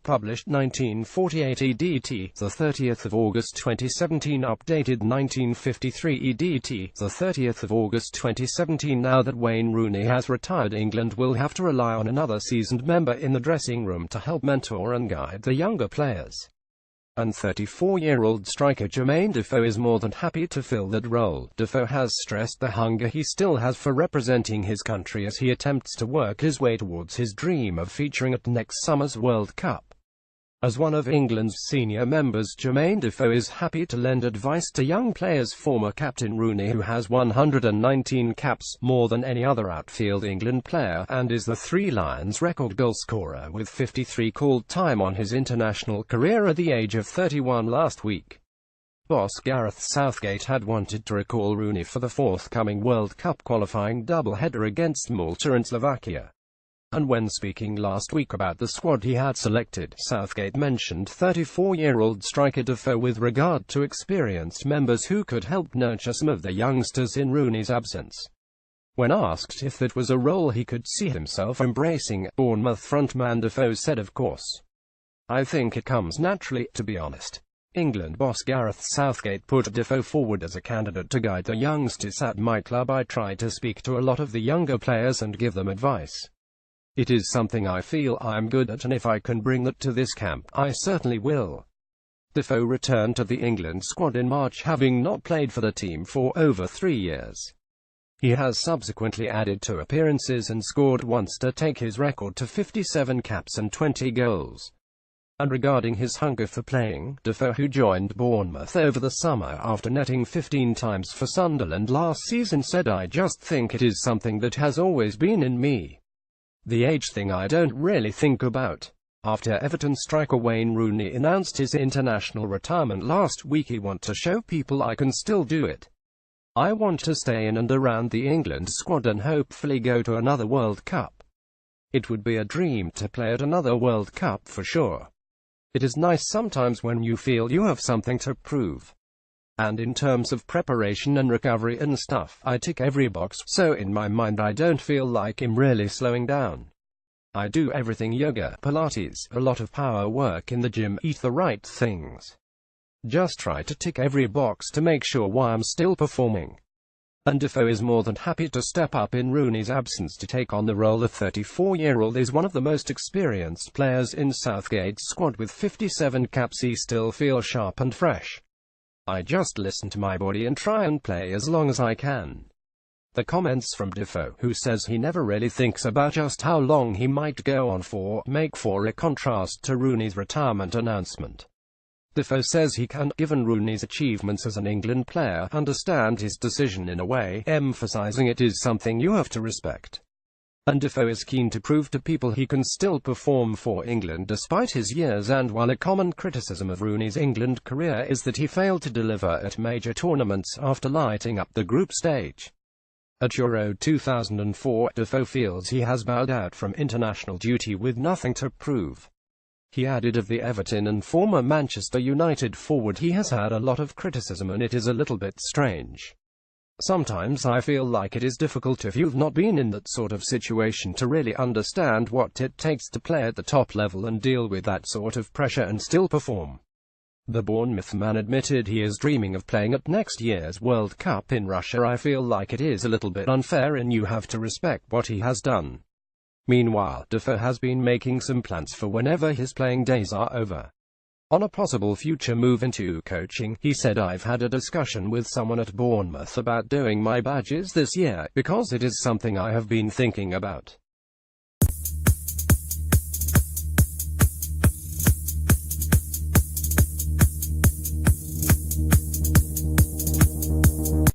Published 1948 EDT, the 30th of August 2017. Updated 1953 EDT, the 30th of August 2017. Now that Wayne Rooney has retired, England will have to rely on another seasoned member in the dressing room to help mentor and guide the younger players. And 34-year-old striker Jermain Defoe is more than happy to fill that role. Defoe has stressed the hunger he still has for representing his country as he attempts to work his way towards his dream of featuring at next summer's World Cup. As one of England's senior members, Jermain Defoe is happy to lend advice to young players. Former captain Rooney, who has 119 caps, more than any other outfield England player, and is the Three Lions record goalscorer with 53, called time on his international career at the age of 31 last week. Boss Gareth Southgate had wanted to recall Rooney for the forthcoming World Cup qualifying doubleheader against Malta and Slovakia. And when speaking last week about the squad he had selected, Southgate mentioned 34-year-old striker Defoe with regard to experienced members who could help nurture some of the youngsters in Rooney's absence. When asked if that was a role he could see himself embracing, Bournemouth frontman Defoe said, "Of course. I think it comes naturally, to be honest." England boss Gareth Southgate put Defoe forward as a candidate to guide the youngsters. "At my club I try to speak to a lot of the younger players and give them advice. It is something I feel I'm good at, and if I can bring that to this camp, I certainly will." Defoe returned to the England squad in March, having not played for the team for over 3 years. He has subsequently added 2 appearances and scored once to take his record to 57 caps and 20 goals. And regarding his hunger for playing, Defoe, who joined Bournemouth over the summer after netting 15 times for Sunderland last season, said, "I just think it is something that has always been in me. The age thing I don't really think about." After Everton striker Wayne Rooney announced his international retirement last week, he want to show people I can still do it. "I want to stay in and around the England squad and hopefully go to another World Cup. It would be a dream to play at another World Cup for sure. It is nice sometimes when you feel you have something to prove. And in terms of preparation and recovery and stuff, I tick every box, so in my mind I don't feel like I'm really slowing down. I do everything: yoga, Pilates, a lot of power work in the gym, eat the right things. Just try to tick every box to make sure why I'm still performing." And Defoe is more than happy to step up in Rooney's absence to take on the role. The 34-year-old is one of the most experienced players in Southgate's squad. With 57 caps, he still feels sharp and fresh. "I just listen to my body and try and play as long as I can." The comments from Defoe, who says he never really thinks about just how long he might go on for, make for a contrast to Rooney's retirement announcement. Defoe says he can, given Rooney's achievements as an England player, understand his decision in a way, emphasizing it is something you have to respect. And Defoe is keen to prove to people he can still perform for England despite his years. And while a common criticism of Rooney's England career is that he failed to deliver at major tournaments after lighting up the group stage at Euro 2004, Defoe feels he has bowed out from international duty with nothing to prove. He added of the Everton and former Manchester United forward, "He has had a lot of criticism and it is a little bit strange. Sometimes I feel like it is difficult if you've not been in that sort of situation to really understand what it takes to play at the top level and deal with that sort of pressure and still perform." The Bournemouth man admitted he is dreaming of playing at next year's World Cup in Russia. "I feel like it is a little bit unfair and you have to respect what he has done." Meanwhile, Defoe has been making some plans for whenever his playing days are over. On a possible future move into coaching, he said, "I've had a discussion with someone at Bournemouth about doing my badges this year, because it is something I have been thinking about.